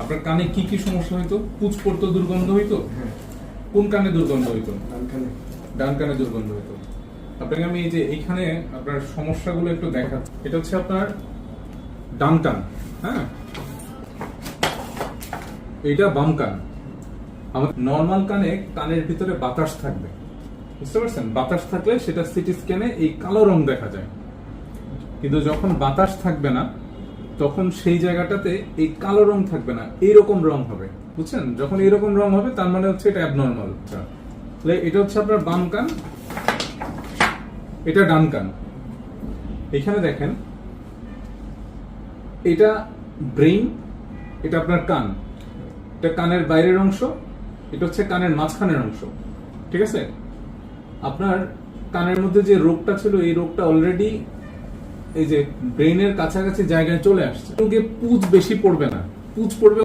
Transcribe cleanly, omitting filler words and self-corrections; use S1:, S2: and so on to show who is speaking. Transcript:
S1: আপনার কানে কি কি সমস্যা হইতো? পুঁজ পড়তো, দুর্গন্ধ হইতো?
S2: হ্যাঁ,
S1: কোন কানে দুর্গন্ধ হইতো?
S2: ডানখানে।
S1: ডান কানে দুর্গন্ধ হইতো। আপনাকে আমি এই যে এইখানে আপনার সমস্যাগুলো একটু দেখাচ্ছি। এটা হচ্ছে আপনার ডান কান, হ্যাঁ, এটা বাম কান। আমাদের নর্মাল কানে কানের ভিতরে বাতাস থাকবে, বুঝতে পারছেন? বাতাস থাকলে সেটা সিটি স্ক্যানে এই কালো রং দেখা যায়। কিন্তু যখন বাতাস থাকবে না তখন সেই জায়গাটাতে এই কালো রং থাকবে না, এইরকম রং হবে, বুঝছেন? যখন এইরকম রং হবে তার মানে হচ্ছে এটা অ্যাবনর্মাল। এটা হচ্ছে আপনার বাম কান, এটা ডান কান। এখানে দেখেন, এটা ব্রেইন, এটা আপনার কান, এটা কানের বাইরের অংশ, এটা হচ্ছে কানের মাঝখানের অংশ, ঠিক আছে? আপনার কানের মধ্যে যে রোগটা ছিল এই রোগটা অলরেডি এই যে ব্রেইনের কাছাকাছি জায়গায় চলে আসছে। পুঁজ বেশি পড়বে না, পুঁজ পড়বে